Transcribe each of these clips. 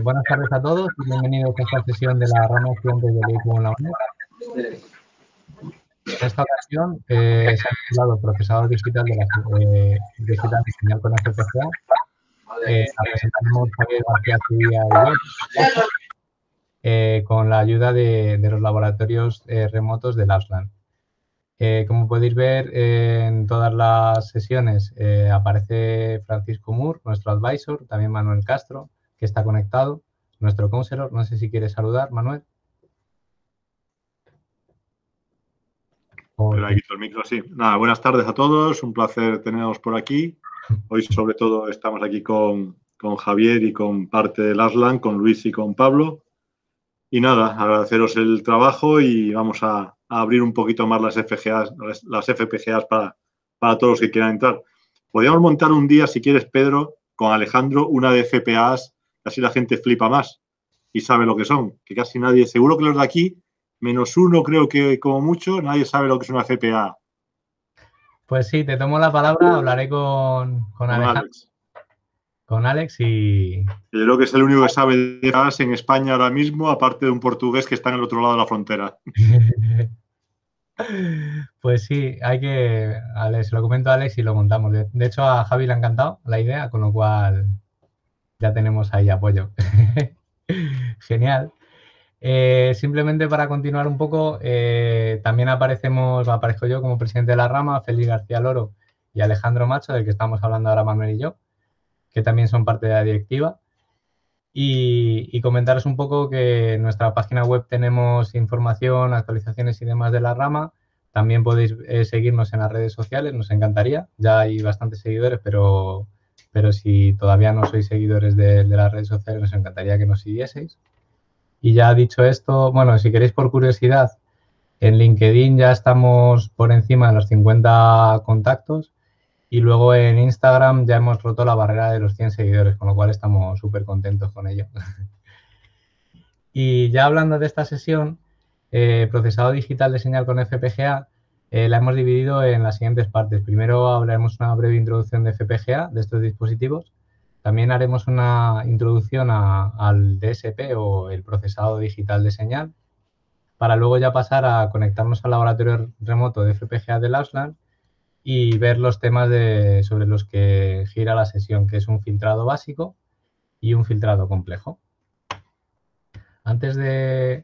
Buenas tardes a todos y bienvenidos a esta sesión de la rama estudiante de Leicu en la UNED. En esta ocasión se ha titulado Procesador Digital Digital de Señal con FPGA. La presentaremos Javier García Sevilla y yo, con la ayuda de los laboratorios remotos del ASLAN. Como podéis ver en todas las sesiones aparece Francisco Mur, nuestro advisor, también Manuel Castro, que está conectado, nuestro counselor. No sé si quieres saludar, Manuel. Pero ahí quito el micro, sí. Nada, buenas tardes a todos, un placer teneros por aquí. Hoy, sobre todo, estamos aquí con Javier y con parte del ASLAN, con Luis y con Pablo. Y nada, agradeceros el trabajo y vamos a abrir un poquito más las FPGAs para todos los que quieran entrar. Podríamos montar un día, si quieres, Pedro, con Alejandro, una de FPGAs, así la gente flipa más y sabe lo que son, que casi nadie, seguro que los de aquí, menos uno, creo que como mucho, nadie sabe lo que es una FPGA. Pues sí, te tomo la palabra, hablaré con Alejandro, con Alex y... Yo creo que es el único que sabe de FPGAs en España ahora mismo, aparte de un portugués que está en el otro lado de la frontera. Pues sí, se lo comento a Alex y lo montamos. De hecho, a Javi le ha encantado la idea, con lo cual ya tenemos ahí apoyo. Genial. Simplemente para continuar un poco, también aparezco yo como presidente de la rama, Félix García Loro y Alejandro Macho, del que estamos hablando ahora Manuel y yo, que también son parte de la directiva. Y comentaros un poco que en nuestra página web tenemos información, actualizaciones y demás de la rama. También podéis seguirnos en las redes sociales, nos encantaría. Ya hay bastantes seguidores, pero si todavía no sois seguidores de las redes sociales, nos encantaría que nos siguieseis. Y ya dicho esto, bueno, si queréis por curiosidad, en LinkedIn ya estamos por encima de los 50 contactos y luego en Instagram ya hemos roto la barrera de los 100 seguidores, con lo cual estamos súper contentos con ello. Y ya hablando de esta sesión, procesado digital de señal con FPGA, la hemos dividido en las siguientes partes. Primero hablaremos una breve introducción de FPGA, de estos dispositivos. También haremos una introducción al DSP o el procesado digital de señal, para luego ya pasar a conectarnos al laboratorio remoto de FPGA del ASLAN y ver los temas sobre los que gira la sesión, que es un filtrado básico y un filtrado complejo. Antes de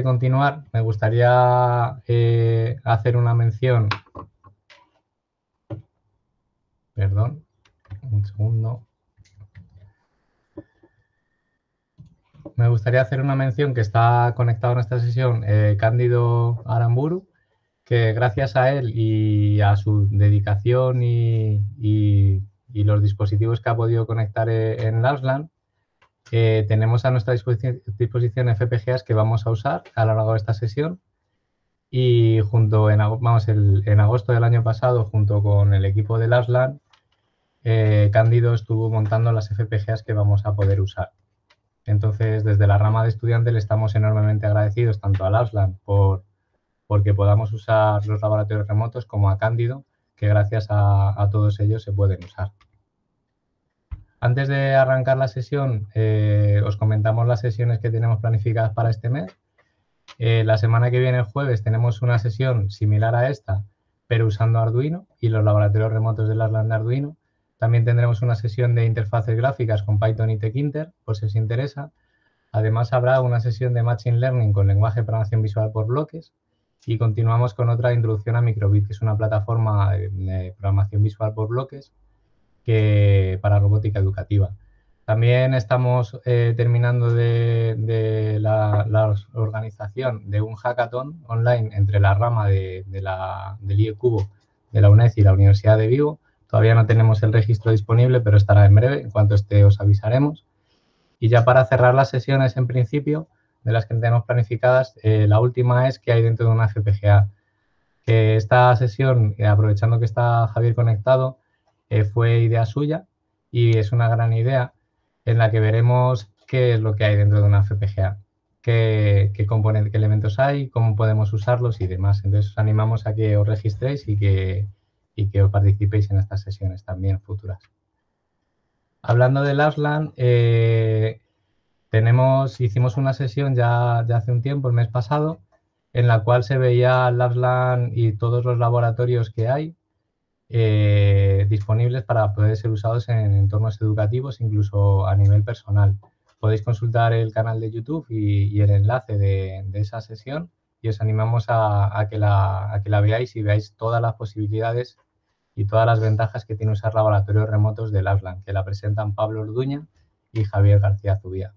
continuar, me gustaría hacer una mención. Perdón, un segundo. Me gustaría hacer una mención que está conectado en esta sesión, Cándido Aramburu, que gracias a él y a su dedicación y los dispositivos que ha podido conectar en LASLAN, tenemos a nuestra disposición FPGAs que vamos a usar a lo largo de esta sesión. Y en agosto del año pasado, junto con el equipo del ASLAN, Cándido estuvo montando las FPGAs que vamos a poder usar. Entonces, desde la rama de estudiantes le estamos enormemente agradecidos tanto al ASLAN porque podamos usar los laboratorios remotos, como a Cándido, que gracias a todos ellos se pueden usar. Antes de arrancar la sesión, os comentamos las sesiones que tenemos planificadas para este mes. La semana que viene, el jueves, tenemos una sesión similar a esta, pero usando Arduino y los laboratorios remotos del ASLAN de Arduino. También tendremos una sesión de interfaces gráficas con Python y Tkinter, por si os interesa. Además, habrá una sesión de Machine Learning con lenguaje de programación visual por bloques. Y continuamos con otra introducción a Microbit, que es una plataforma de programación visual por bloques para robótica educativa. También estamos terminando la organización de un hackathon online entre la rama del IECubo de la UNED y la Universidad de Vigo. Todavía no tenemos el registro disponible, pero estará en breve. En cuanto esté, os avisaremos. Y ya para cerrar las sesiones, en principio, de las que tenemos planificadas, la última es qué hay dentro de una FPGA. Que esta sesión, aprovechando que está Javier conectado, fue idea suya y es una gran idea en la que veremos qué es lo que hay dentro de una FPGA, qué componentes, qué elementos hay, cómo podemos usarlos y demás. Entonces, os animamos a que os registréis y que os participéis en estas sesiones también futuras. Hablando del ASLAN, Hicimos una sesión ya hace un tiempo, el mes pasado, en la cual se veía LabsLAN y todos los laboratorios que hay disponibles para poder ser usados en entornos educativos, incluso a nivel personal. Podéis consultar el canal de YouTube y el enlace de esa sesión y os animamos a que la veáis y veáis todas las posibilidades y todas las ventajas que tiene usar laboratorios remotos de LabsLAN, que la presentan Pablo Orduña y Javier García Zubía.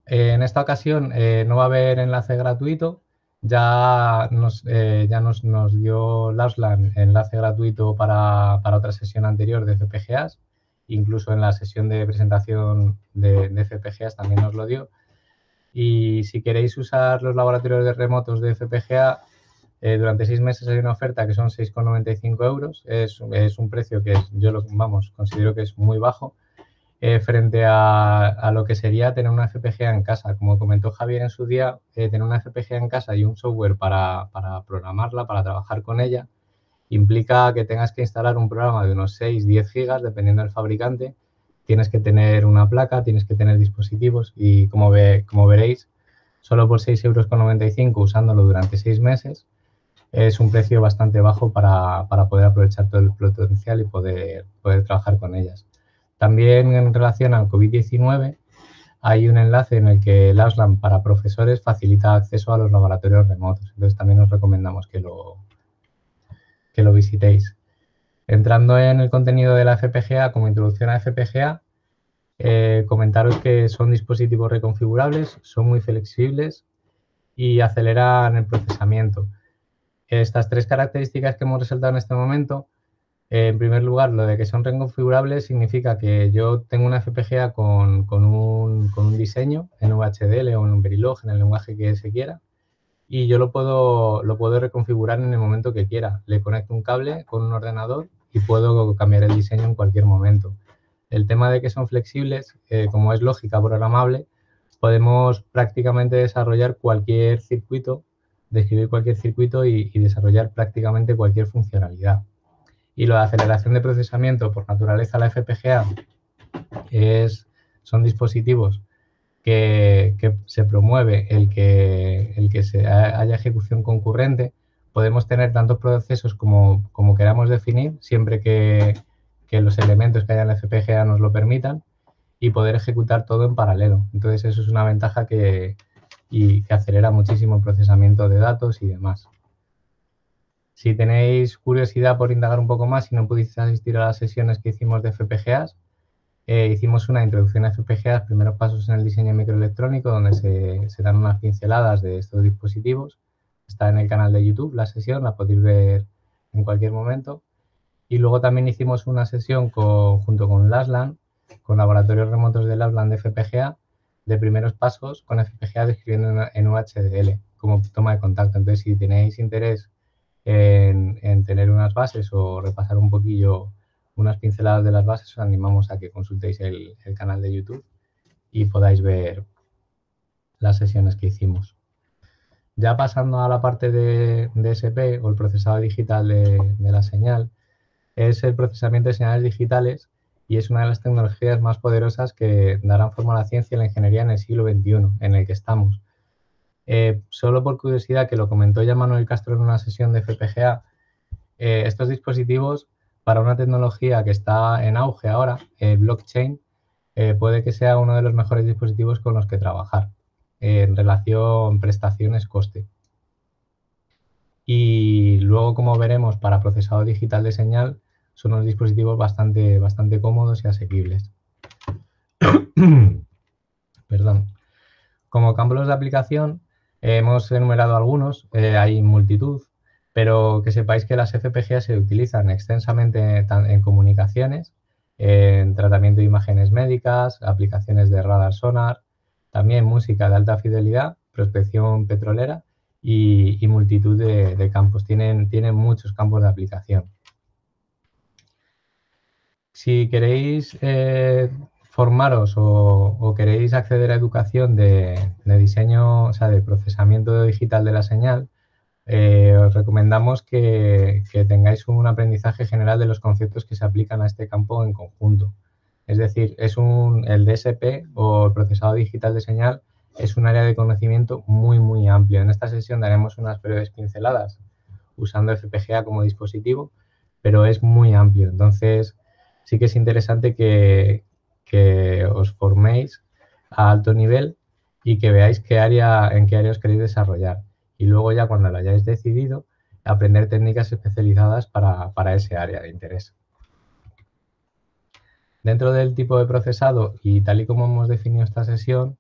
En esta ocasión no va a haber enlace gratuito, ya nos dio LabsLAN enlace gratuito para otra sesión anterior de FPGAs, incluso en la sesión de presentación de FPGAs también nos lo dio. Y si queréis usar los laboratorios de remotos de FPGA, durante 6 meses hay una oferta que son 6,95 euros. Es un precio que considero que es muy bajo frente a lo que sería tener una FPGA en casa. Como comentó Javier en su día, tener una FPGA en casa y un software para programarla, para trabajar con ella, implica que tengas que instalar un programa de unos 6-10 gigas, dependiendo del fabricante. Tienes que tener una placa, tienes que tener dispositivos y como veréis, solo por 6,95 euros usándolo durante 6 meses, es un precio bastante bajo para poder aprovechar todo el potencial y poder trabajar con ellas. También en relación al COVID-19 hay un enlace en el que LabsLAN para profesores facilita acceso a los laboratorios remotos. Entonces también os recomendamos que lo visitéis. Entrando en el contenido de la FPGA, como introducción a FPGA, comentaros que son dispositivos reconfigurables, son muy flexibles y aceleran el procesamiento. Estas 3 características que hemos resaltado en este momento, en primer lugar, lo de que son reconfigurables significa que yo tengo una FPGA con un diseño en VHDL o en un Verilog, en el lenguaje que se quiera, y yo lo puedo reconfigurar en el momento que quiera. Le conecto un cable con un ordenador y puedo cambiar el diseño en cualquier momento. El tema de que son flexibles, como es lógica programable, podemos prácticamente desarrollar cualquier circuito, describir cualquier circuito y desarrollar prácticamente cualquier funcionalidad. Y la aceleración de procesamiento, por naturaleza la FPGA, son dispositivos que se promueve el que haya ejecución concurrente. Podemos tener tantos procesos como queramos definir, siempre que los elementos que haya en la FPGA nos lo permitan, y poder ejecutar todo en paralelo. Entonces eso es una ventaja que acelera muchísimo el procesamiento de datos y demás. Si tenéis curiosidad por indagar un poco más y no pudiste asistir a las sesiones que hicimos de FPGAs, hicimos una introducción a FPGAs, primeros pasos en el diseño microelectrónico, donde se dan unas pinceladas de estos dispositivos. Está en el canal de YouTube la sesión, la podéis ver en cualquier momento. Y luego también hicimos una sesión junto con LabsLAN, con laboratorios remotos de LabsLAN de FPGA, de primeros pasos con FPGA describiendo en VHDL como toma de contacto. Entonces, si tenéis interés en tener unas bases o repasar un poquillo unas pinceladas de las bases, os animamos a que consultéis el canal de YouTube y podáis ver las sesiones que hicimos. Ya pasando a la parte de DSP o el procesado digital de la señal, es el procesamiento de señales digitales y es una de las tecnologías más poderosas que darán forma a la ciencia y la ingeniería en el siglo XXI, en el que estamos. Solo por curiosidad, que lo comentó ya Manuel Castro en una sesión de FPGA, estos dispositivos, para una tecnología que está en auge ahora, blockchain, puede que sea uno de los mejores dispositivos con los que trabajar en relación prestaciones-coste. Y luego, como veremos, para procesado digital de señal, son unos dispositivos bastante cómodos y asequibles. Perdón. Como campos de aplicación, hemos enumerado algunos, hay multitud, pero que sepáis que las FPGA se utilizan extensamente en comunicaciones, en tratamiento de imágenes médicas, aplicaciones de radar sonar, también música de alta fidelidad, prospección petrolera y multitud de campos. Tienen muchos campos de aplicación. Si queréis formaros o queréis acceder a educación de diseño, o sea, de procesamiento digital de la señal, os recomendamos que tengáis un aprendizaje general de los conceptos que se aplican a este campo en conjunto. Es decir, el DSP o el procesado digital de señal es un área de conocimiento muy, muy amplio. En esta sesión daremos unas breves pinceladas usando FPGA como dispositivo, pero es muy amplio. Entonces, sí que es interesante que os forméis a alto nivel y que veáis en qué área os queréis desarrollar. Y luego ya cuando lo hayáis decidido, aprender técnicas especializadas para ese área de interés. Dentro del tipo de procesado y tal y como hemos definido esta sesión,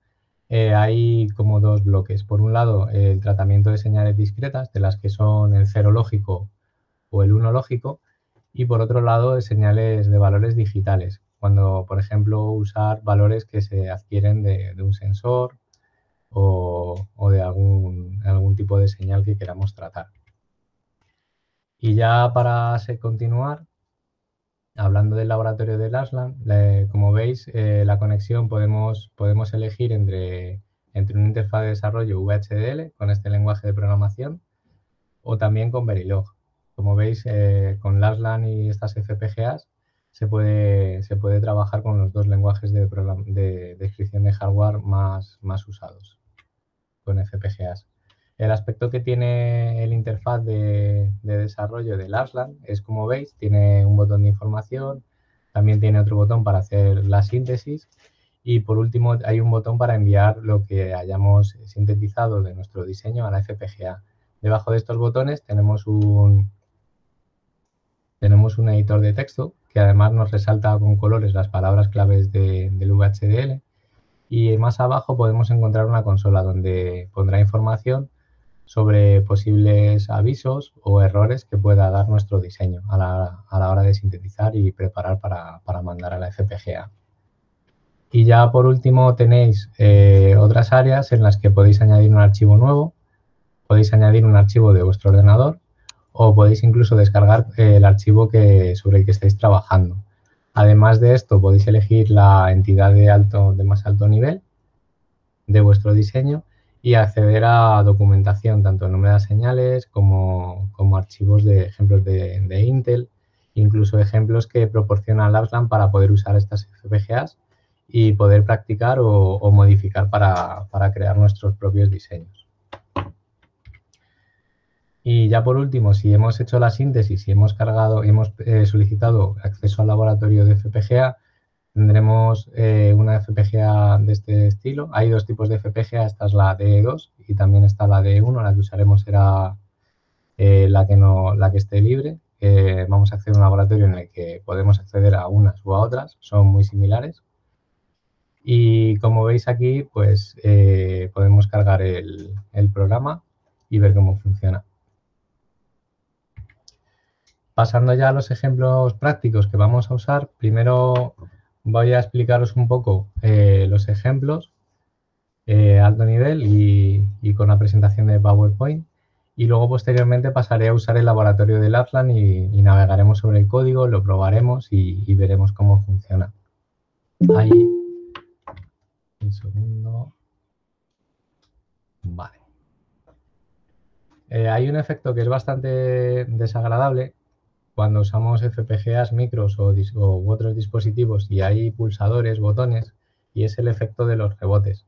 hay como dos bloques. Por un lado, el tratamiento de señales discretas, de las que son el 0 lógico o el 1 lógico, y por otro lado, señales de valores digitales, cuando, por ejemplo, usar valores que se adquieren de un sensor o de algún tipo de señal que queramos tratar. Y ya para continuar, hablando del laboratorio de Larsland, como veis, la conexión podemos elegir entre una interfaz de desarrollo VHDL con este lenguaje de programación o también con Verilog. Como veis, con Larsland y estas FPGAs se puede trabajar con los dos lenguajes de descripción de hardware más usados con FPGAs. El aspecto que tiene el interfaz de desarrollo de Larsland es, como veis, tiene un botón de información, también tiene otro botón para hacer la síntesis y, por último, hay un botón para enviar lo que hayamos sintetizado de nuestro diseño a la FPGA. Debajo de estos botones tenemos un editor de texto que además nos resalta con colores las palabras claves del VHDL y más abajo podemos encontrar una consola donde pondrá información sobre posibles avisos o errores que pueda dar nuestro diseño a la hora de sintetizar y preparar para mandar a la FPGA. Y ya por último tenéis otras áreas en las que podéis añadir un archivo nuevo, podéis añadir un archivo de vuestro ordenador o podéis incluso descargar el archivo sobre el que estáis trabajando. Además de esto, podéis elegir la entidad de más alto nivel de vuestro diseño y acceder a documentación, tanto en número de señales como archivos de ejemplos de Intel, incluso ejemplos que proporciona Larsland para poder usar estas FPGAs y poder practicar o modificar para crear nuestros propios diseños. Y ya por último, si hemos hecho la síntesis y hemos solicitado acceso al laboratorio de FPGA, tendremos una FPGA de este estilo. Hay dos tipos de FPGA, esta es la D2 y también está la D1, la que usaremos será la que esté libre. Vamos a acceder a un laboratorio en el que podemos acceder a unas u a otras, son muy similares. Y como veis aquí, pues podemos cargar el programa y ver cómo funciona. Pasando ya a los ejemplos prácticos que vamos a usar, primero voy a explicaros un poco los ejemplos a alto nivel y con la presentación de PowerPoint. Y luego posteriormente pasaré a usar el laboratorio de Larsland y navegaremos sobre el código, lo probaremos y veremos cómo funciona. Ahí. Un segundo. Vale. Hay un efecto que es bastante desagradable cuando usamos FPGAs, micros u otros dispositivos y hay pulsadores, botones, y es el efecto de los rebotes.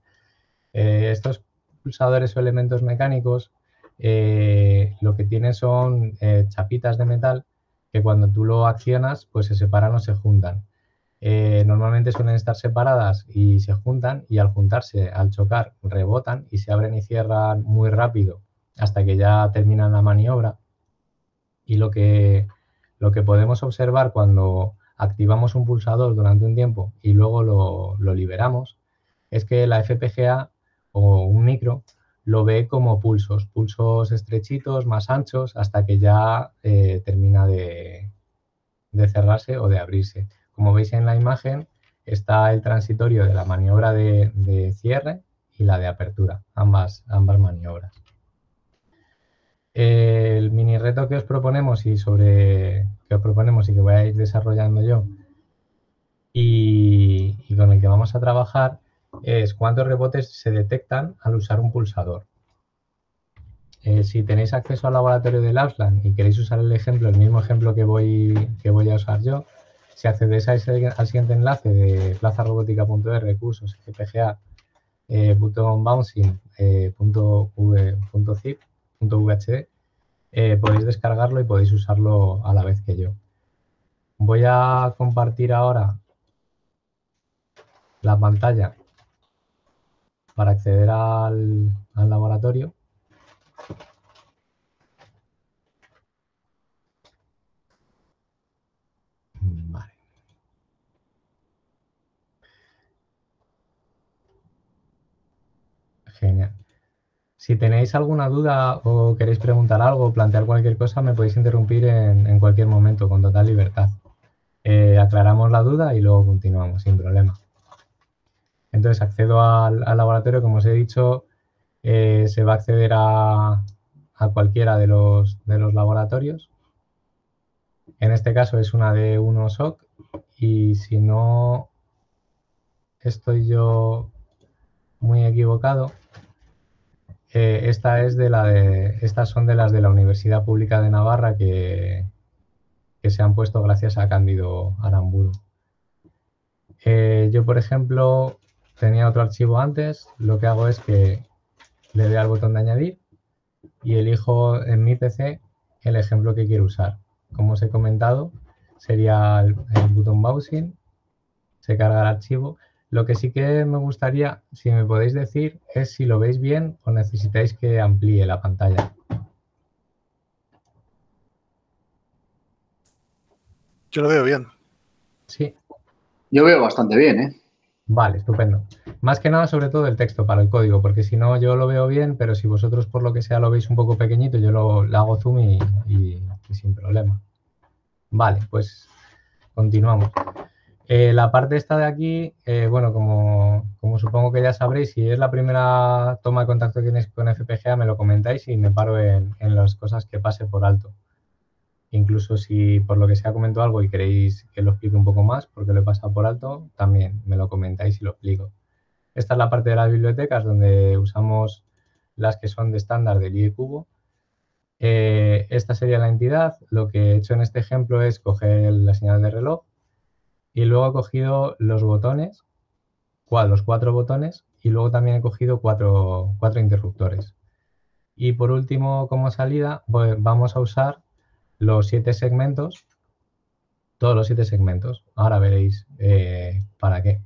Estos pulsadores o elementos mecánicos lo que tienen son chapitas de metal que cuando tú lo accionas pues se separan o se juntan. Normalmente suelen estar separadas y se juntan y al juntarse, al chocar, rebotan y se abren y cierran muy rápido hasta que ya terminan la maniobra. Y lo que podemos observar cuando activamos un pulsador durante un tiempo y luego lo liberamos es que la FPGA o un micro lo ve como pulsos estrechitos, más anchos, hasta que ya termina de cerrarse o de abrirse. Como veis en la imagen, está el transitorio de la maniobra de cierre y la de apertura, ambas maniobras. El mini reto que os proponemos y que voy a ir desarrollando yo y con el que vamos a trabajar es cuántos rebotes se detectan al usar un pulsador. Si tenéis acceso al laboratorio de Larsland y queréis usar el mismo ejemplo que voy a usar yo, Si accedéis al siguiente enlace de plazarobótica.r, cursos, FPGA, button bouncing, .zip, .vhd, podéis descargarlo y podéis usarlo a la vez que yo. Voy a compartir ahora la pantalla para acceder al laboratorio. Vale. Genial. Si tenéis alguna duda o queréis preguntar algo o plantear cualquier cosa, me podéis interrumpir en cualquier momento, con total libertad. Aclaramos la duda y luego continuamos, sin problema. Entonces accedo al laboratorio, como os he dicho, se va a acceder a cualquiera de los laboratorios. En este caso es una de 1 SOC y si no estoy yo muy equivocado, estas son de las de la Universidad Pública de Navarra que se han puesto gracias a Cándido Aramburu. Yo, por ejemplo, tenía otro archivo antes. Lo que hago es que le doy al botón de añadir y elijo en mi PC el ejemplo que quiero usar. Como os he comentado, sería el botón bouncing, se carga el archivo. Lo que sí que me gustaría, si me podéis decir, es si lo veis bien o necesitáis que amplíe la pantalla. Yo lo veo bien. Sí. Yo veo bastante bien, ¿eh? Vale, estupendo. Más que nada, sobre todo el texto para el código, porque si no yo lo veo bien, pero si vosotros por lo que sea lo veis un poco pequeñito, yo le hago zoom y sin problema. Vale, pues continuamos. La parte esta de aquí, bueno, como supongo que ya sabréis, si es la primera toma de contacto que tenéis con FPGA, me lo comentáis y me paro en las cosas que pase por alto. Incluso si por lo que sea comento algo y queréis que lo explique un poco más, porque lo he pasado por alto, también me lo comentáis y lo explico. Esta es la parte de las bibliotecas donde usamos las que son de estándar del IE Cubo. Esta sería la entidad. Lo que he hecho en este ejemplo es coger la señal de reloj y luego he cogido los botones, los 4 botones, y luego también he cogido cuatro interruptores. Y por último, como salida, pues vamos a usar los 7 segmentos, todos los 7 segmentos. Ahora veréis para qué.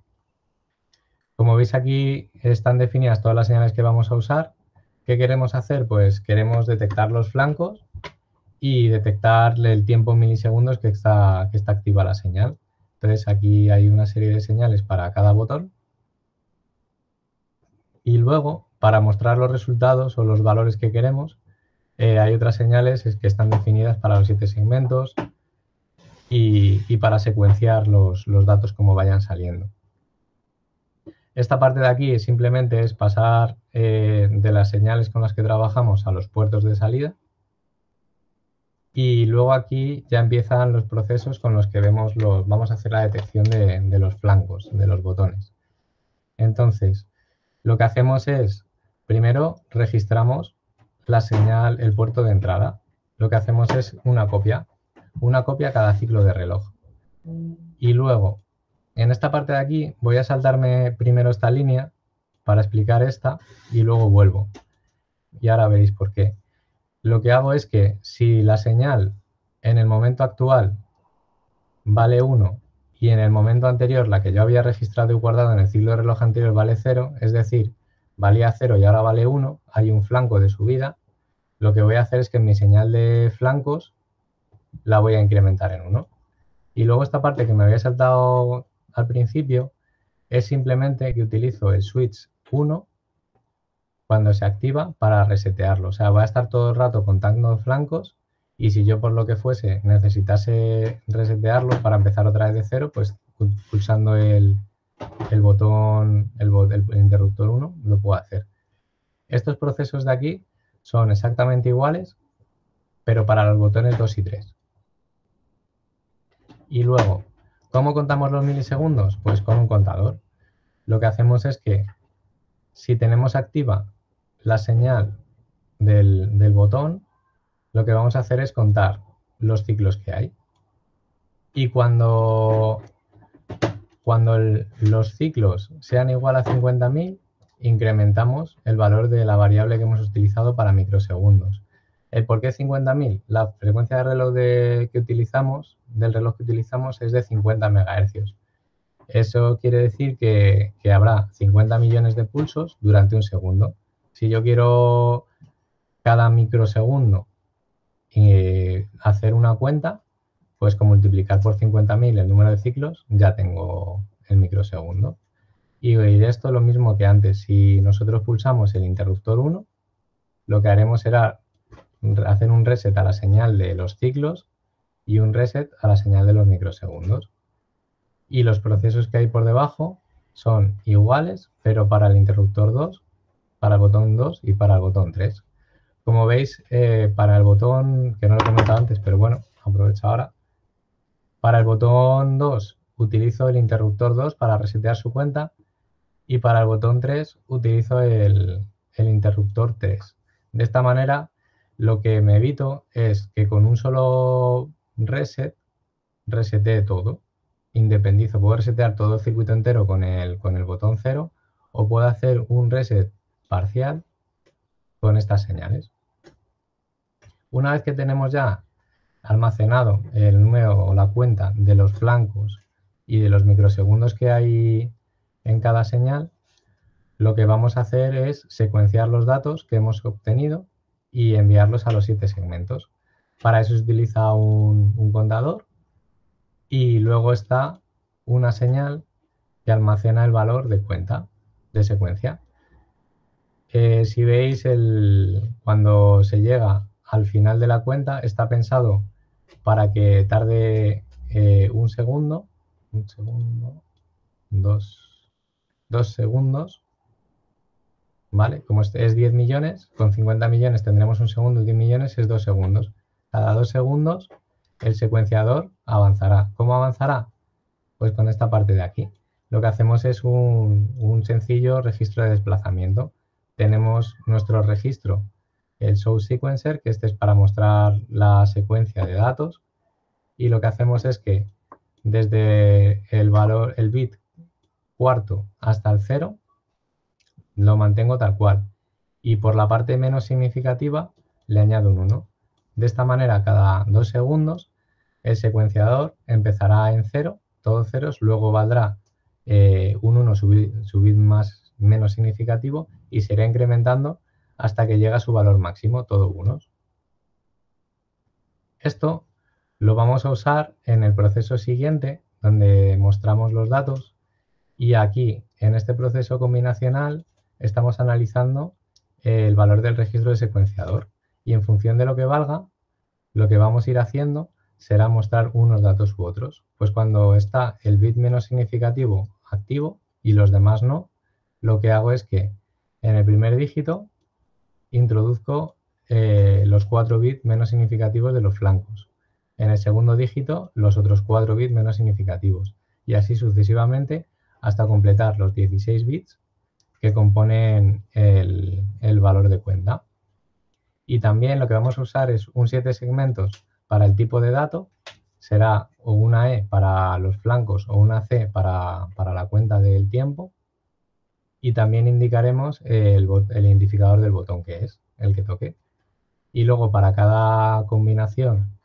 Como veis aquí están definidas todas las señales que vamos a usar. ¿Qué queremos hacer? Pues queremos detectar los flancos y detectar el tiempo en milisegundos que está activa la señal. Entonces aquí hay una serie de señales para cada botón. Y luego, para mostrar los resultados o los valores que queremos, hay otras señales que están definidas para los 7 segmentos y para secuenciar los datos como vayan saliendo. Esta parte de aquí simplemente es pasar de las señales con las que trabajamos a los puertos de salida. Y luego aquí ya empiezan los procesos con los que vamos a hacer la detección de los flancos, de los botones. Entonces, lo que hacemos es, primero registramos la señal, el puerto de entrada. Lo que hacemos es una copia cada ciclo de reloj. Y luego, en esta parte de aquí, voy a saltarme primero esta línea para explicar esta y luego vuelvo. Y ahora veréis por qué. Lo que hago es que si la señal en el momento actual vale 1 y en el momento anterior, la que yo había registrado y guardado en el ciclo de reloj anterior, vale 0, es decir, valía 0 y ahora vale 1, hay un flanco de subida, lo que voy a hacer es que en mi señal de flancos la voy a incrementar en 1. Y luego esta parte que me había saltado al principio es simplemente que utilizo el switch 1 cuando se activa para resetearlo. O sea, va a estar todo el rato contando flancos y si yo por lo que fuese necesitase resetearlo para empezar otra vez de 0, pues pulsando el botón, el interruptor 1, lo puedo hacer. Estos procesos de aquí son exactamente iguales, pero para los botones 2 y 3. Y luego, ¿cómo contamos los milisegundos? Pues con un contador. Lo que hacemos es que si tenemos activa la señal del botón, lo que vamos a hacer es contar los ciclos que hay. Y cuando los ciclos sean igual a 50.000, incrementamos el valor de la variable que hemos utilizado para microsegundos. ¿Por qué 50.000? La frecuencia de reloj del reloj que utilizamos es de 50 MHz. Eso quiere decir que habrá 50 millones de pulsos durante un segundo. Si yo quiero cada microsegundo hacer una cuenta, pues con multiplicar por 50.000 el número de ciclos ya tengo el microsegundo. Y esto es lo mismo que antes. Si nosotros pulsamos el interruptor 1, lo que haremos será hacer un reset a la señal de los ciclos y un reset a la señal de los microsegundos. Y los procesos que hay por debajo son iguales, pero para el interruptor 2, para el botón 2 y para el botón 3. Como veis, para el botón, que no lo he comentado antes, pero bueno, aprovecho ahora. Para el botón 2 utilizo el interruptor 2 para resetear su cuenta y para el botón 3 utilizo el interruptor 3. De esta manera, lo que me evito es que con un solo resetee todo. Independizo, puedo resetear todo el circuito entero con el botón 0 o puedo hacer un reset parcial con estas señales. Una vez que tenemos ya almacenado el número o la cuenta de los flancos y de los microsegundos que hay en cada señal, lo que vamos a hacer es secuenciar los datos que hemos obtenido y enviarlos a los 7 segmentos. Para eso se utiliza un contador y luego está una señal que almacena el valor de cuenta de secuencia. Si veis, cuando se llega al final de la cuenta, está pensado para que tarde un segundo, dos segundos, ¿vale? Como es 10 millones, con 50 millones tendremos un segundo y 10 millones es 2 segundos. Cada 2 segundos el secuenciador avanzará. ¿Cómo avanzará? Pues con esta parte de aquí. Lo que hacemos es un sencillo registro de desplazamiento. Tenemos nuestro registro, el show sequencer, que este es para mostrar la secuencia de datos. Y lo que hacemos es que desde el bit cuarto hasta el 0, lo mantengo tal cual. Y por la parte menos significativa le añado un 1. De esta manera, cada 2 segundos, el secuenciador empezará en 0, todos ceros, luego valdrá un 1 su bit menos significativo y se irá incrementando hasta que llega a su valor máximo, todo unos. Esto lo vamos a usar en el proceso siguiente, donde mostramos los datos, y aquí, en este proceso combinacional, estamos analizando el valor del registro de secuenciador, y en función de lo que valga, lo que vamos a ir haciendo será mostrar unos datos u otros. Pues cuando está el bit menos significativo activo y los demás no, lo que hago es que en el primer dígito introduzco los 4 bits menos significativos de los flancos. En el segundo dígito, los otros 4 bits menos significativos. Y así sucesivamente hasta completar los 16 bits que componen el valor de cuenta. Y también lo que vamos a usar es un 7 segmentos para el tipo de dato. Será o una E para los flancos o una C para la cuenta del tiempo. Y también indicaremos el identificador del botón, que es el que toque. Y luego para cada combinación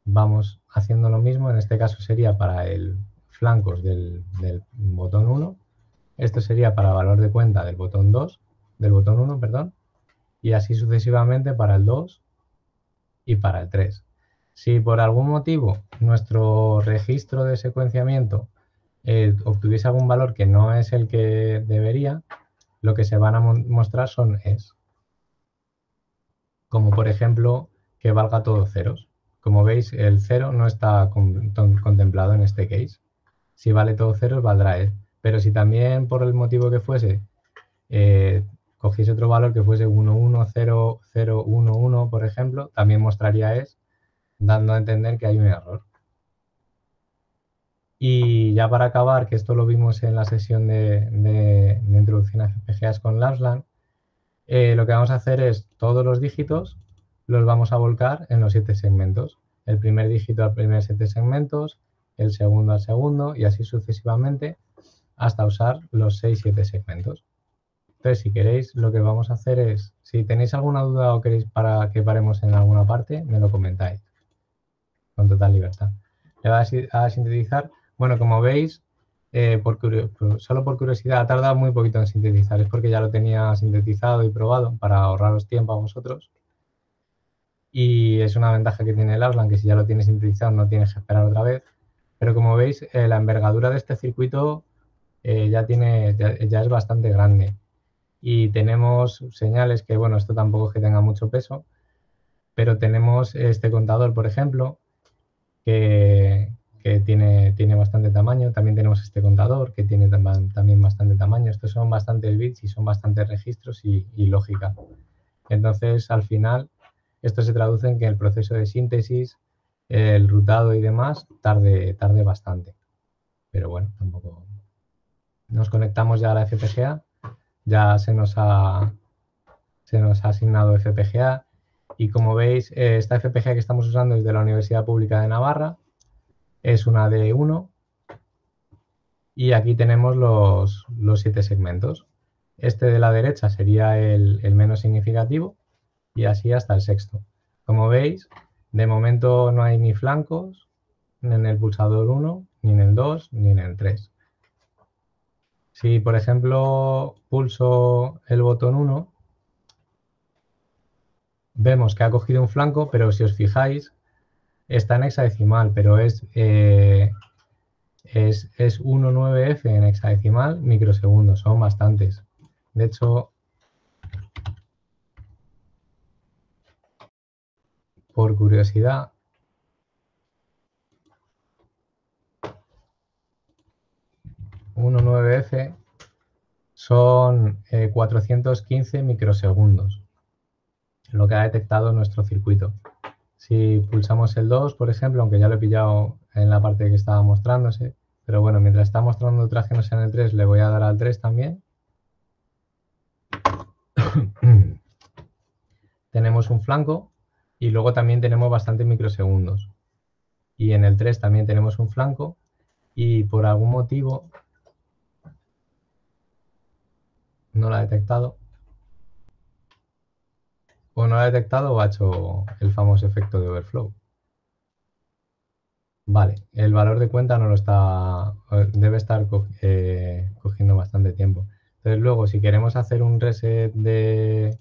vamos haciendo lo mismo. En este caso sería para el flancos del botón 1. Esto sería para valor de cuenta del botón 2, del botón 1, perdón. Y así sucesivamente para el 2 y para el 3. Si por algún motivo nuestro registro de secuenciamiento obtuviese algún valor que no es el que debería, lo que se van a mostrar son es. Como por ejemplo que valga todo ceros. Como veis, el 0 no está contemplado en este case. Si vale todo ceros, valdrá es. Pero si también por el motivo que fuese cogiese otro valor que fuese 1, 1, 0, 0, 1, 1, por ejemplo, también mostraría es, dando a entender que hay un error. Y ya para acabar, que esto lo vimos en la sesión de introducción a FPGAs con Lapsland, lo que vamos a hacer es todos los dígitos los vamos a volcar en los 7 segmentos. el primer dígito al primer 7 segmentos, el segundo al segundo y así sucesivamente hasta usar los 6-7 segmentos. Entonces, si queréis, lo que vamos a hacer es, si tenéis alguna duda o queréis que paremos en alguna parte, me lo comentáis con total libertad. Le voy a sintetizar. Bueno, como veis, solo por curiosidad, ha tardado muy poquito en sintetizar. Es porque ya lo tenía sintetizado y probado para ahorraros tiempo a vosotros. Y es una ventaja que tiene el Auslan, que si ya lo tienes sintetizado no tienes que esperar otra vez. Pero como veis, la envergadura de este circuito ya es bastante grande. Y tenemos señales que, bueno, esto tampoco es que tenga mucho peso, pero tenemos este contador, por ejemplo, que tiene bastante tamaño. También tenemos este contador que tiene también bastante tamaño. Estos son bastantes bits y son bastantes registros y lógica. Entonces, al final, esto se traduce en que el proceso de síntesis, el rutado y demás, tarde bastante. Pero bueno, tampoco... Nos conectamos ya a la FPGA. Ya se nos ha asignado FPGA. Y como veis, esta FPGA que estamos usando es de la Universidad Pública de Navarra. Es una D1 y aquí tenemos los 7 segmentos. Este de la derecha sería el menos significativo y así hasta el sexto. Como veis, de momento no hay ni flancos en el pulsador 1, ni en el 2, ni en el 3. Si, por ejemplo, pulso el botón 1, vemos que ha cogido un flanco, pero si os fijáis, está en hexadecimal, pero es 1,9F en hexadecimal microsegundos, son bastantes. De hecho, por curiosidad, f son 415 microsegundos, lo que ha detectado nuestro circuito. Si pulsamos el 2, por ejemplo, aunque ya lo he pillado en la parte que estaba mostrándose, pero bueno, mientras está mostrando otras que no sean el 3, le voy a dar al 3 también. Tenemos un flanco y luego también tenemos bastantes microsegundos. Y en el 3 también tenemos un flanco y por algún motivo no lo ha detectado. O no lo ha detectado o ha hecho el famoso efecto de overflow. Vale, el valor de cuenta no lo está, debe estar cogiendo bastante tiempo. Entonces luego, si queremos hacer un reset de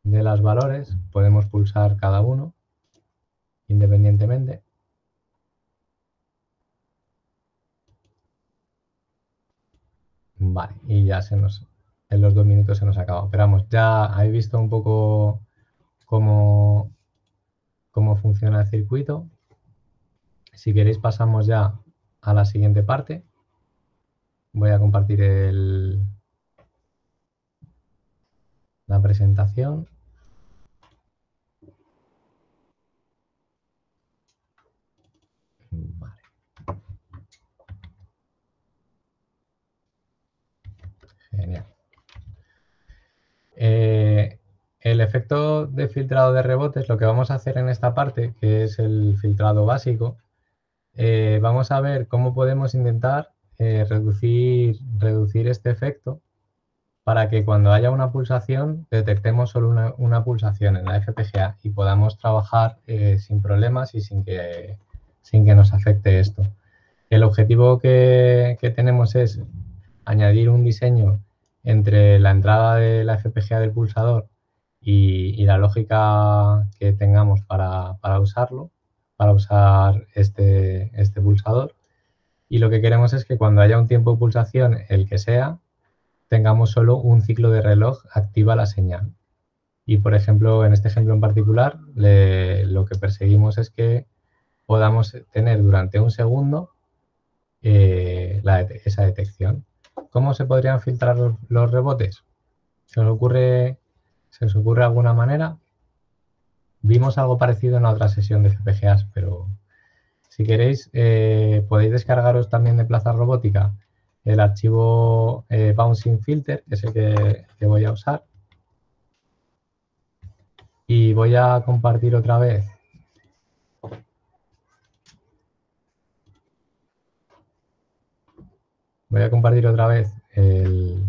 los valores, podemos pulsar cada uno independientemente. Vale, y ya en los 2 minutos se nos ha acabado. Pero vamos, ya habéis visto un poco cómo funciona el circuito. Si queréis pasamos ya a la siguiente parte. Voy a compartir la presentación. Vale. Genial. El efecto de filtrado de rebotes, lo que vamos a hacer en esta parte, que es el filtrado básico, vamos a ver cómo podemos intentar reducir este efecto para que cuando haya una pulsación detectemos solo una pulsación en la FPGA y podamos trabajar sin problemas y sin que nos afecte esto. El objetivo que tenemos es añadir un diseño entre la entrada de la FPGA del pulsador y la lógica que tengamos para usarlo, para usar este pulsador. Y lo que queremos es que cuando haya un tiempo de pulsación, el que sea, tengamos solo un ciclo de reloj activa la señal. Y, por ejemplo, en este ejemplo en particular, lo que perseguimos es que podamos tener durante un segundo esa detección. ¿Cómo se podrían filtrar los rebotes? ¿Se os ocurre alguna manera? Vimos algo parecido en la otra sesión de FPGAs, pero si queréis podéis descargaros también de Plaza Robótica el archivo Bouncing Filter, que es el que voy a usar. Y voy a compartir otra vez Voy a compartir otra vez el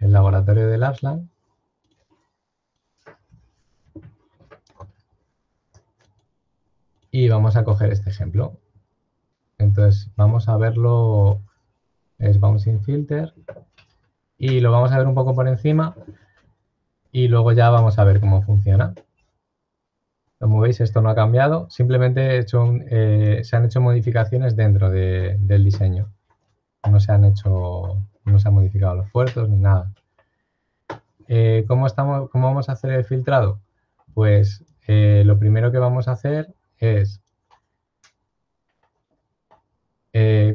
laboratorio del Arslan. Y vamos a coger este ejemplo. Entonces, vamos a verlo, es Bouncing Filter, y lo vamos a ver un poco por encima, y luego ya vamos a ver cómo funciona. Como veis, esto no ha cambiado, simplemente se han hecho modificaciones dentro del diseño. No se han modificado los puertos ni nada. ¿Cómo vamos a hacer el filtrado? Pues lo primero que vamos a hacer es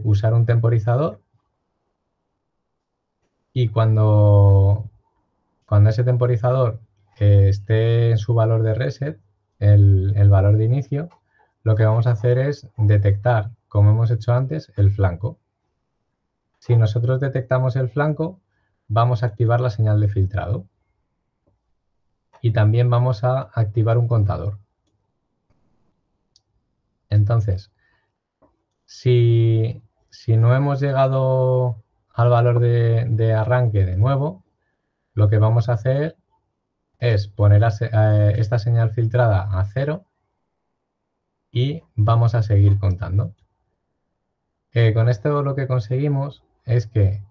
usar un temporizador, y cuando ese temporizador esté en su valor de reset, el valor de inicio, lo que vamos a hacer es detectar, como hemos hecho antes, el flanco. Si nosotros detectamos el flanco, vamos a activar la señal de filtrado. Y también vamos a activar un contador. Entonces, si no hemos llegado al valor de arranque de nuevo, lo que vamos a hacer es poner esta señal filtrada a 0 y vamos a seguir contando. Con esto lo que conseguimos es que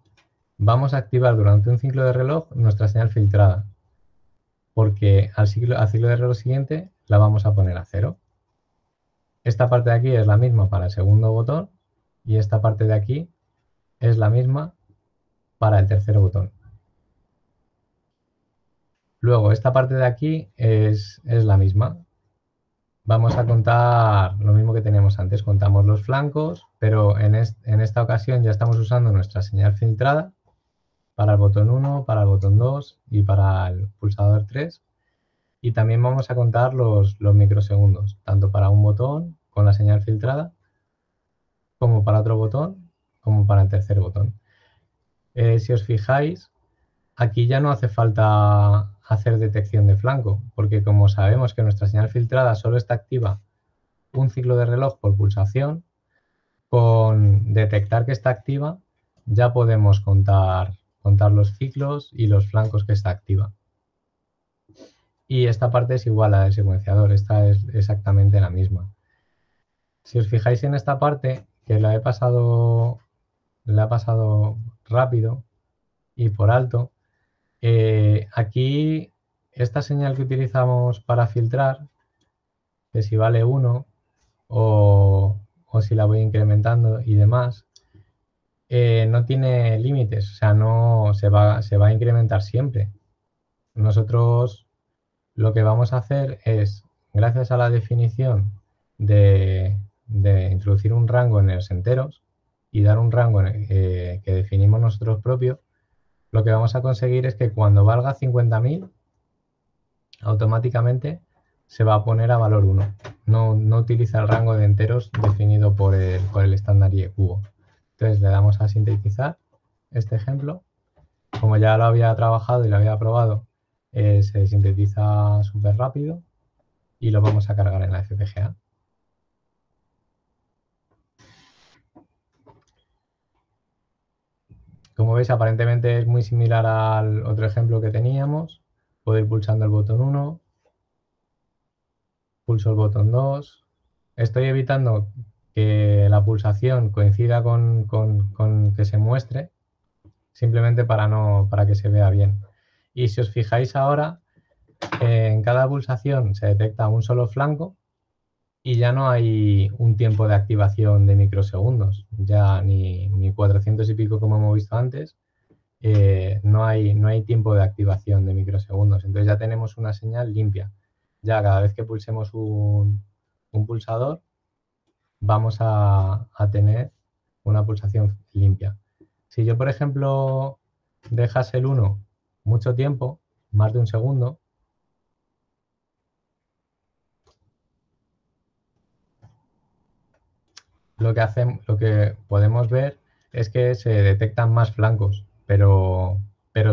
vamos a activar durante un ciclo de reloj nuestra señal filtrada, porque al ciclo de reloj siguiente la vamos a poner a 0. Esta parte de aquí es la misma para el segundo botón y esta parte de aquí es la misma para el tercer botón. Luego, esta parte de aquí es la misma. Vamos a contar lo mismo que teníamos antes, contamos los flancos, pero en esta ocasión ya estamos usando nuestra señal filtrada para el botón 1, para el botón 2 y para el pulsador 3. Y también vamos a contar los microsegundos, tanto para un botón con la señal filtrada, como para otro botón, como para el tercer botón. Si os fijáis, aquí ya no hace falta hacer detección de flanco, porque como sabemos que nuestra señal filtrada solo está activa un ciclo de reloj por pulsación, con detectar que está activa ya podemos contar los ciclos y los flancos que está activa. Y esta parte es igual a la del secuenciador, esta es exactamente la misma. Si os fijáis en esta parte, que la he pasado rápido y por alto, aquí esta señal que utilizamos para filtrar, que si vale 1 o si la voy incrementando y demás, no tiene límites, o sea, no se va a incrementar siempre. Nosotros lo que vamos a hacer es, gracias a la definición de introducir un rango en los enteros y dar un rango que definimos nosotros propios, lo que vamos a conseguir es que cuando valga 50.000, automáticamente se va a poner a valor 1. No utiliza el rango de enteros definido por el estándar IEcubo. Entonces le damos a sintetizar este ejemplo. Como ya lo había trabajado y lo había probado, se sintetiza súper rápido y lo vamos a cargar en la FPGA. Como veis, aparentemente es muy similar al otro ejemplo que teníamos. Puedo ir pulsando el botón 1, pulso el botón 2. Estoy evitando que la pulsación coincida con que se muestre, simplemente para que se vea bien. Y si os fijáis ahora, en cada pulsación se detecta un solo flanco y ya no hay un tiempo de activación de microsegundos, ya ni 400 y pico como hemos visto antes, no hay tiempo de activación de microsegundos. Entonces ya tenemos una señal limpia. Ya cada vez que pulsemos un pulsador, vamos a tener una pulsación limpia. Si yo, por ejemplo, dejase el 1 mucho tiempo, más de un segundo, lo que podemos ver es que se detectan más flancos, pero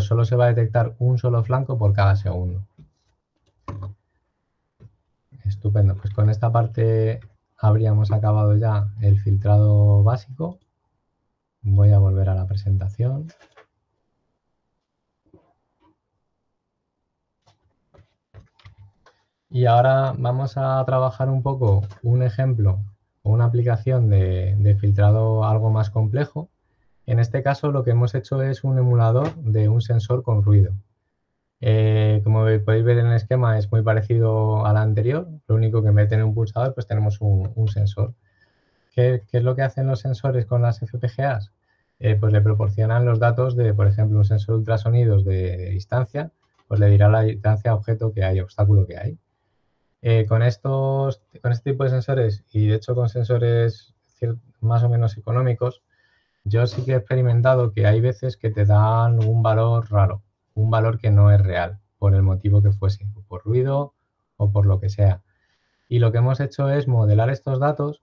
solo se va a detectar un solo flanco por cada segundo. Estupendo, pues con esta parte habríamos acabado ya el filtrado básico. Voy a volver a la presentación. Y ahora vamos a trabajar un poco un ejemplo o una aplicación de filtrado algo más complejo. En este caso lo que hemos hecho es un emulador de un sensor con ruido. Como podéis ver en el esquema es muy parecido al anterior, lo único que en vez de tener un pulsador pues tenemos un sensor. ¿Qué es lo que hacen los sensores con las FPGAs? Pues le proporcionan los datos de, por ejemplo, un sensor de ultrasonidos de distancia, pues le dirá la distancia a objeto que hay, obstáculo que hay. Con este tipo de sensores y de hecho con sensores más o menos económicos, yo sí que he experimentado que hay veces que te dan un valor raro, un valor que no es real, por el motivo que fuese, por ruido o por lo que sea. Y lo que hemos hecho es modelar estos datos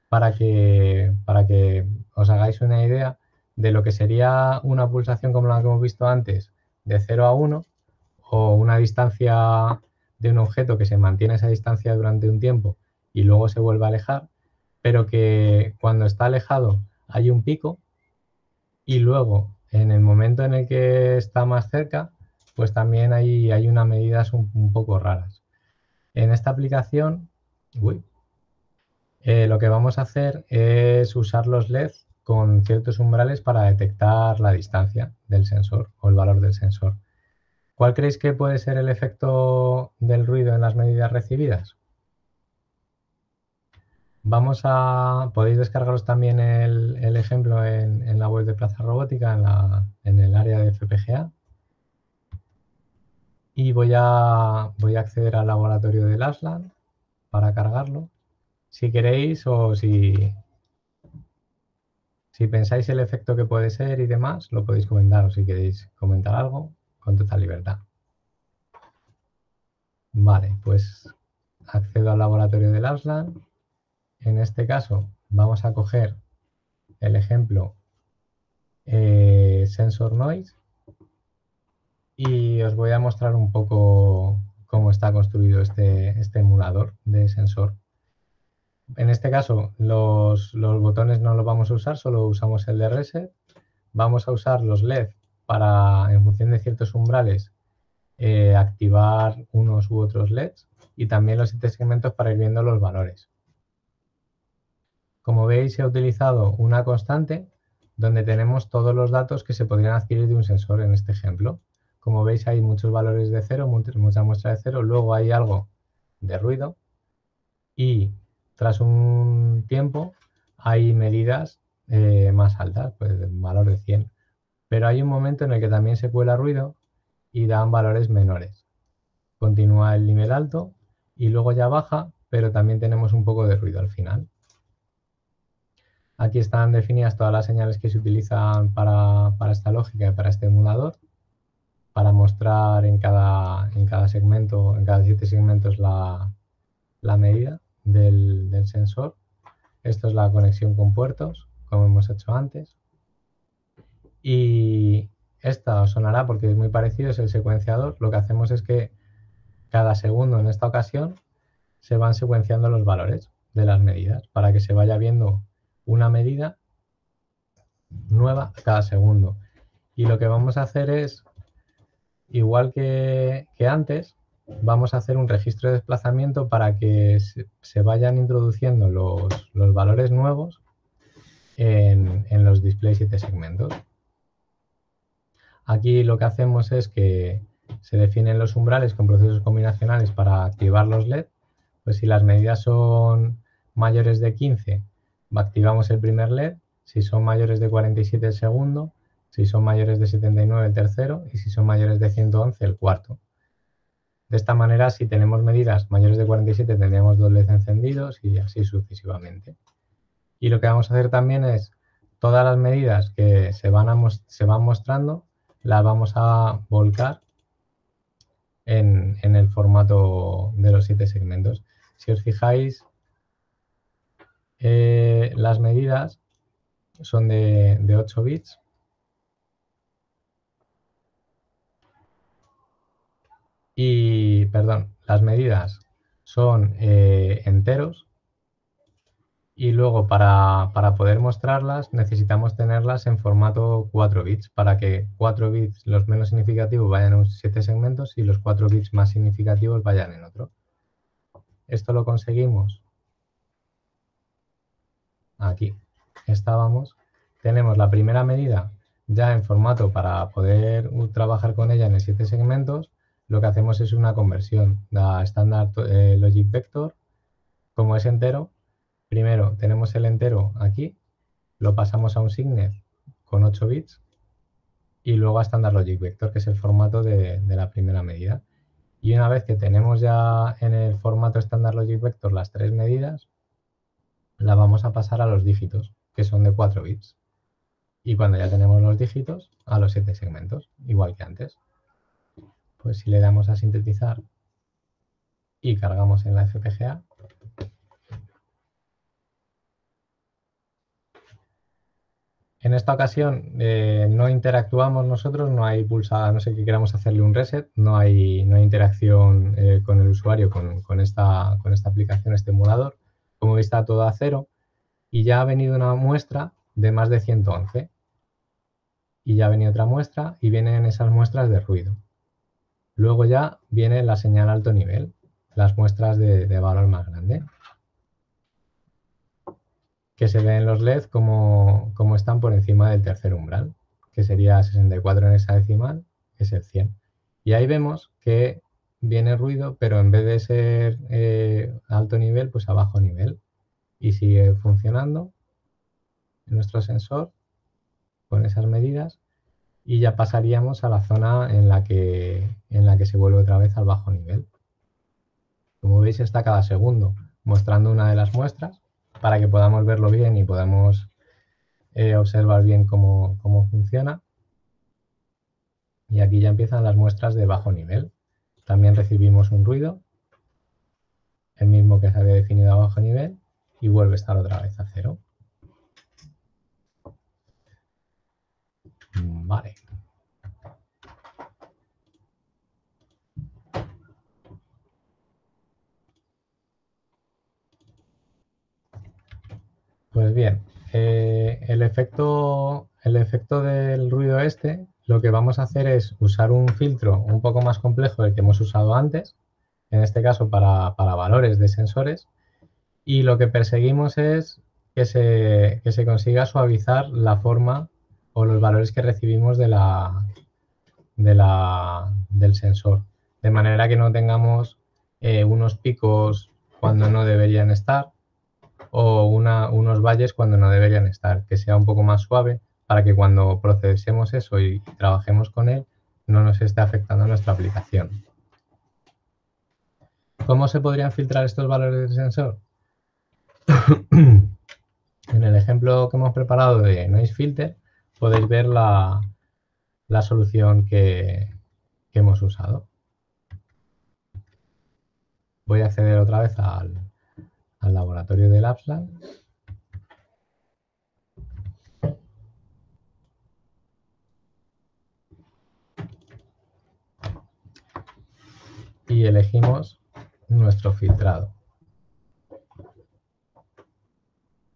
para que os hagáis una idea de lo que sería una pulsación como la que hemos visto antes, de 0 a 1, o una distancia de un objeto que se mantiene esa distancia durante un tiempo y luego se vuelve a alejar, pero que cuando está alejado hay un pico y luego en el momento en el que está más cerca, pues también hay unas medidas un poco raras. En esta aplicación, lo que vamos a hacer es usar los LEDs con ciertos umbrales para detectar la distancia del sensor o el valor del sensor. ¿Cuál creéis que puede ser el efecto del ruido en las medidas recibidas? Podéis descargaros también el ejemplo en la web de Plaza Robótica, en el área de FPGA. Y voy a acceder al laboratorio del Aslan para cargarlo. Si queréis o si pensáis el efecto que puede ser y demás, lo podéis comentar o si queréis comentar algo, con total libertad. Vale, pues accedo al laboratorio del Aslan. En este caso vamos a coger el ejemplo Sensor Noise y os voy a mostrar un poco cómo está construido este emulador de sensor. En este caso los botones no los vamos a usar, solo usamos el de reset. Vamos a usar los LED para, en función de ciertos umbrales, activar unos u otros LEDs y también los 7 segmentos para ir viendo los valores. Como veis, he utilizado una constante donde tenemos todos los datos que se podrían adquirir de un sensor en este ejemplo. Como veis, hay muchos valores de cero, mucha muestra de cero, luego hay algo de ruido y tras un tiempo hay medidas más altas, pues un valor de 100. Pero hay un momento en el que también se cuela ruido y dan valores menores. Continúa el nivel alto y luego ya baja, pero también tenemos un poco de ruido al final. Aquí están definidas todas las señales que se utilizan para esta lógica y para este emulador, para mostrar en cada segmento, en cada 7 segmentos la medida del sensor. Esto es la conexión con puertos, como hemos hecho antes. Y esta os sonará porque es muy parecido, es el secuenciador. Lo que hacemos es que cada segundo en esta ocasión se van secuenciando los valores de las medidas para que se vaya viendo una medida nueva cada segundo. Y lo que vamos a hacer es, igual que antes, vamos a hacer un registro de desplazamiento para que se vayan introduciendo los valores nuevos en los displays 7 segmentos. Aquí lo que hacemos es que se definen los umbrales con procesos combinacionales para activar los LED. Pues si las medidas son mayores de 15, activamos el primer LED. Si son mayores de 47, el segundo. Si son mayores de 79, el tercero. Y si son mayores de 111, el cuarto. De esta manera, si tenemos medidas mayores de 47, tendríamos 2 LEDs encendidos y así sucesivamente. Y lo que vamos a hacer también es todas las medidas que se van mostrando, las vamos a volcar en el formato de los 7 segmentos. Si os fijáis, las medidas son de 8 bits. Y, perdón, las medidas son enteros Y luego para poder mostrarlas necesitamos tenerlas en formato 4 bits para que 4 bits los menos significativos vayan en 7 segmentos y los 4 bits más significativos vayan en otro. Esto lo conseguimos. Aquí estábamos. Tenemos la primera medida ya en formato para poder trabajar con ella en 7 segmentos. Lo que hacemos es una conversión. La Standard Logic Vector, como es entero, primero tenemos el entero aquí, lo pasamos a un signet con 8 bits y luego a Standard Logic Vector, que es el formato de la primera medida. Y una vez que tenemos ya en el formato Standard Logic Vector las 3 medidas, la vamos a pasar a los dígitos, que son de 4 bits. Y cuando ya tenemos los dígitos, a los 7 segmentos, igual que antes. Pues si le damos a sintetizar y cargamos en la FPGA, en esta ocasión no interactuamos nosotros, no hay pulsada, no sé que queramos hacerle un reset, no hay interacción con el usuario con esta aplicación, este emulador. Como veis está todo a cero y ya ha venido una muestra de más de 111. Y ya ha venido otra muestra y vienen esas muestras de ruido. Luego ya viene la señal alto nivel, las muestras de valor más grande, que se ven los LED como están por encima del tercer umbral, que sería 64 en hexadecimal, que es el 100. Y ahí vemos que viene ruido, pero en vez de ser alto nivel, pues a bajo nivel. Y sigue funcionando nuestro sensor con esas medidas. Y ya pasaríamos a la zona en la que se vuelve otra vez al bajo nivel. Como veis está cada segundo mostrando una de las muestras para que podamos verlo bien y podamos observar bien cómo funciona. Y aquí ya empiezan las muestras de bajo nivel. También recibimos un ruido, el mismo que se había definido a bajo nivel, y vuelve a estar otra vez a cero. Vale. Pues bien, el efecto del ruido este, lo que vamos a hacer es usar un filtro un poco más complejo del que hemos usado antes, en este caso para valores de sensores, y lo que perseguimos es que se consiga suavizar la forma o los valores que recibimos del sensor, de manera que no tengamos unos picos cuando no deberían estar, o unos valles cuando no deberían estar, que sea un poco más suave para que cuando procesemos eso y trabajemos con él no nos esté afectando nuestra aplicación. ¿Cómo se podrían filtrar estos valores del sensor? En el ejemplo que hemos preparado de Noise Filter podéis ver la solución que hemos usado. Voy a acceder otra vez al laboratorio del Lapsland. Y elegimos nuestro filtrado,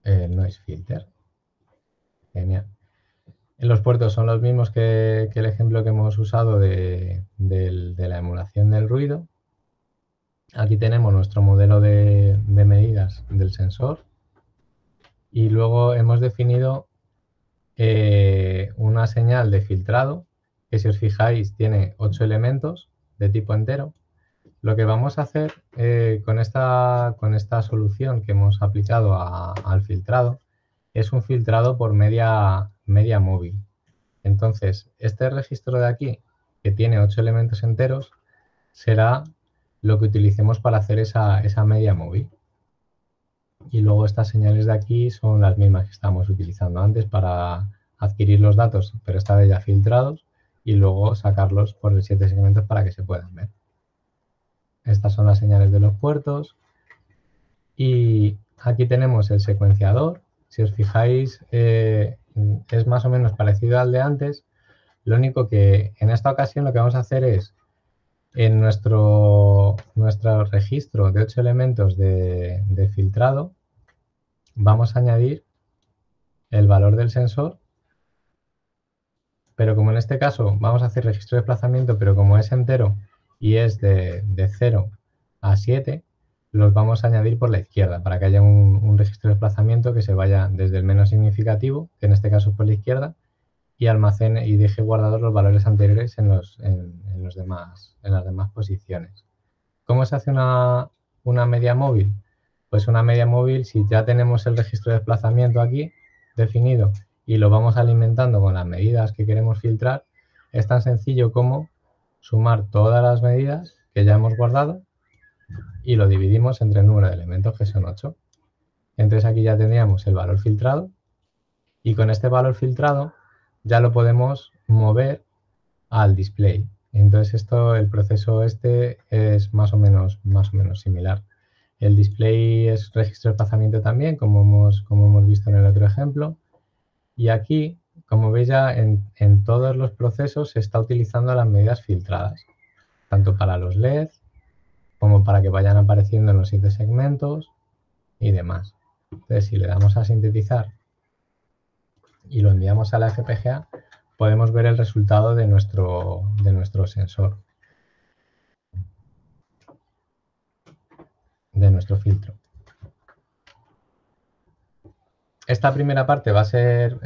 el Noise Filter. Genial. Los puertos son los mismos que el ejemplo que hemos usado de la emulación del ruido. Aquí tenemos nuestro modelo de medidas del sensor y luego hemos definido una señal de filtrado que, si os fijáis, tiene 8 elementos de tipo entero. Lo que vamos a hacer con esta solución que hemos aplicado al filtrado es un filtrado por media móvil. Entonces, este registro de aquí, que tiene 8 elementos enteros, será lo que utilicemos para hacer esa media móvil. Y luego estas señales de aquí son las mismas que estamos utilizando antes para adquirir los datos, pero esta vez ya filtrados, y luego sacarlos por los 7 segmentos para que se puedan ver. Estas son las señales de los puertos. Y aquí tenemos el secuenciador. Si os fijáis, es más o menos parecido al de antes. Lo único que en esta ocasión lo que vamos a hacer es, en nuestro registro de 8 elementos de filtrado, vamos a añadir el valor del sensor, pero como en este caso vamos a hacer registro de desplazamiento, pero como es entero y es de 0 a 7, los vamos a añadir por la izquierda para que haya un registro de desplazamiento que se vaya desde el menos significativo, que en este caso es por la izquierda, y almacene y deje guardados los valores anteriores en las demás posiciones. ¿Cómo se hace una media móvil? Pues una media móvil, si ya tenemos el registro de desplazamiento aquí definido y lo vamos alimentando con las medidas que queremos filtrar, es tan sencillo como sumar todas las medidas que ya hemos guardado y lo dividimos entre el número de elementos, que son 8. Entonces aquí ya tendríamos el valor filtrado y con este valor filtrado ya lo podemos mover al display. Entonces el proceso este es más o menos similar. El display es registro de desplazamiento también, como hemos visto en el otro ejemplo. Y aquí, como veis ya, en todos los procesos se está utilizando las medidas filtradas, tanto para los LED como para que vayan apareciendo en los 7 segmentos y demás. Entonces, si le damos a sintetizar y lo enviamos a la FPGA, podemos ver el resultado de nuestro sensor, de nuestro filtro. Esta primera parte va a ser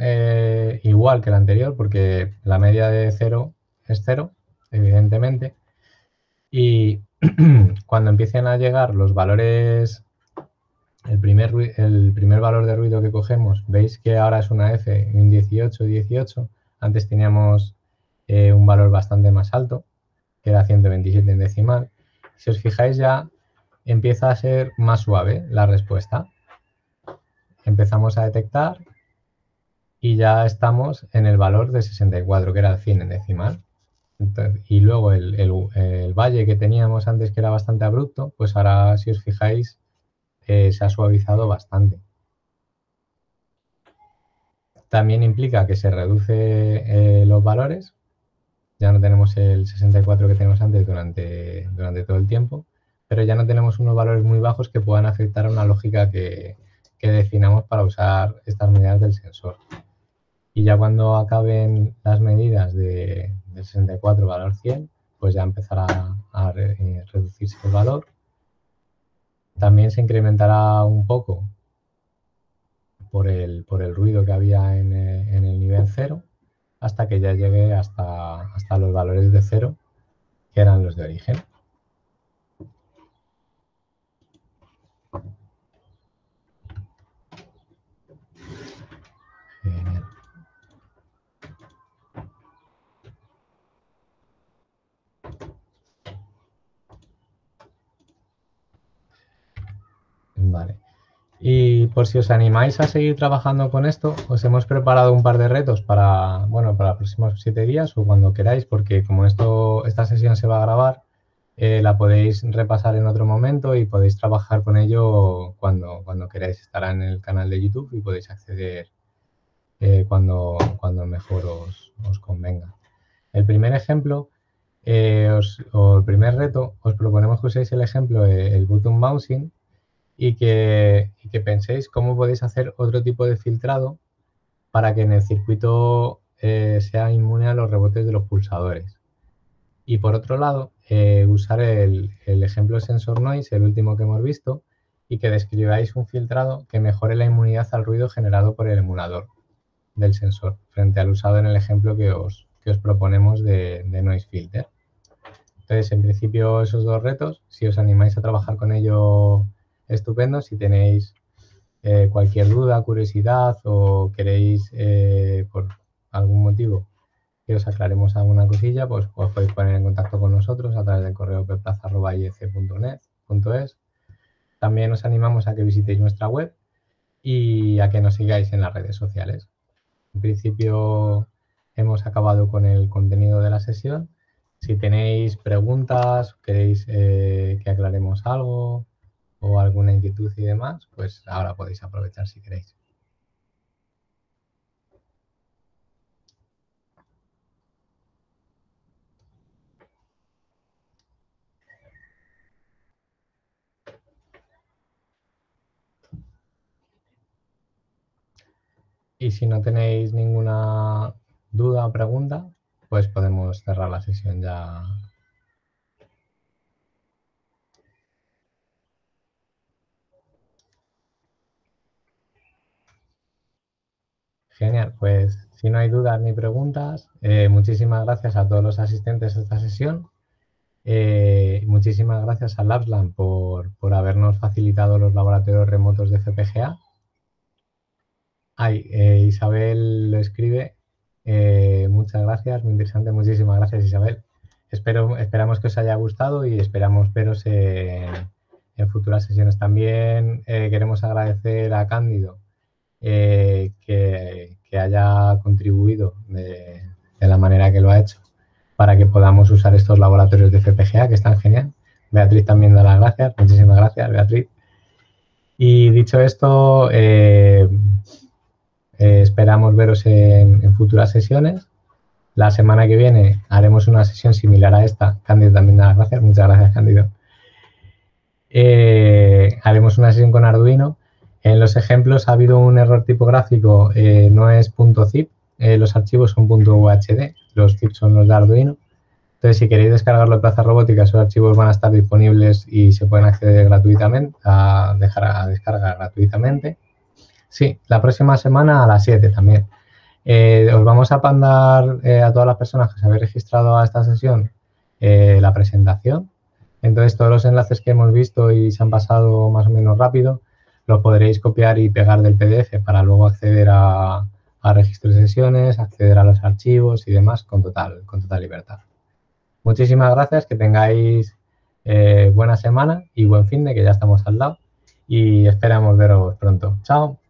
igual que la anterior porque la media de 0 es 0, evidentemente. Y cuando empiecen a llegar los valores, el primer valor de ruido que cogemos, veis que ahora es una F, un 18, 18. Antes teníamos un valor bastante más alto, que era 127 en decimal. Si os fijáis ya empieza a ser más suave la respuesta. Empezamos a detectar y ya estamos en el valor de 64, que era el 100 en decimal. Entonces, y luego el valle que teníamos antes, que era bastante abrupto, pues ahora, si os fijáis, se ha suavizado bastante. También implica que se reduce los valores. Ya no tenemos el 64 que teníamos antes durante todo el tiempo, pero ya no tenemos unos valores muy bajos que puedan afectar a una lógica que definamos para usar estas medidas del sensor. Y ya cuando acaben las medidas del 64 valor 100, pues ya empezará a reducirse el valor. También se incrementará un poco por el ruido que había en el nivel 0, hasta que ya llegue hasta los valores de 0, que eran los de origen. Genial. Vale. Y por si os animáis a seguir trabajando con esto, os hemos preparado un par de retos para los próximos 7 días o cuando queráis, porque como esta sesión se va a grabar, la podéis repasar en otro momento y podéis trabajar con ello cuando queráis. Estará en el canal de YouTube y podéis acceder cuando mejor os convenga. El primer ejemplo, o el primer reto, os proponemos que uséis el ejemplo el button bouncing y que penséis cómo podéis hacer otro tipo de filtrado para que en el circuito sea inmune a los rebotes de los pulsadores. Y por otro lado, usar el ejemplo sensor noise, el último que hemos visto, y que describáis un filtrado que mejore la inmunidad al ruido generado por el emulador del sensor, frente al usado en el ejemplo que os proponemos de noise filter. Entonces, en principio, esos dos retos, si os animáis a trabajar con ello, estupendo. Si tenéis cualquier duda, curiosidad o queréis, por algún motivo, que os aclaremos alguna cosilla, pues os podéis poner en contacto con nosotros a través del correo peplaza@iec.net.es. También os animamos a que visitéis nuestra web y a que nos sigáis en las redes sociales. En principio hemos acabado con el contenido de la sesión. Si tenéis preguntas, queréis que aclaremos algo o alguna inquietud y demás, pues ahora podéis aprovechar si queréis. Y si no tenéis ninguna duda o pregunta, pues podemos cerrar la sesión ya. Genial, pues si no hay dudas ni preguntas, muchísimas gracias a todos los asistentes a esta sesión. Muchísimas gracias a Lapsland por habernos facilitado los laboratorios remotos de FPGA. Isabel lo escribe. Muchas gracias, muy interesante. Muchísimas gracias, Isabel. Esperamos que os haya gustado y esperamos veros en futuras sesiones. También queremos agradecer a Cándido que haya contribuido de la manera que lo ha hecho para que podamos usar estos laboratorios de FPGA, que están genial. Beatriz también da las gracias. Muchísimas gracias, Beatriz. Y dicho esto, esperamos veros en futuras sesiones. La semana que viene haremos una sesión similar a esta. Cándido también da las gracias. Muchas gracias, Cándido. Haremos una sesión con Arduino. En los ejemplos ha habido un error tipográfico, no es .zip, los archivos son .uhd, los zip son los de Arduino. Entonces, si queréis descargarlo de Plaza Robótica, esos archivos van a estar disponibles y se pueden acceder gratuitamente, a descargar gratuitamente. Sí, la próxima semana a las 7 también. Os vamos a mandar a todas las personas que se habéis registrado a esta sesión la presentación. Entonces, todos los enlaces que hemos visto y se han pasado más o menos rápido, los podréis copiar y pegar del PDF para luego acceder a registro de sesiones, acceder a los archivos y demás con total libertad. Muchísimas gracias, que tengáis buena semana y buen fin de que ya estamos al lado y esperamos veros pronto. Chao.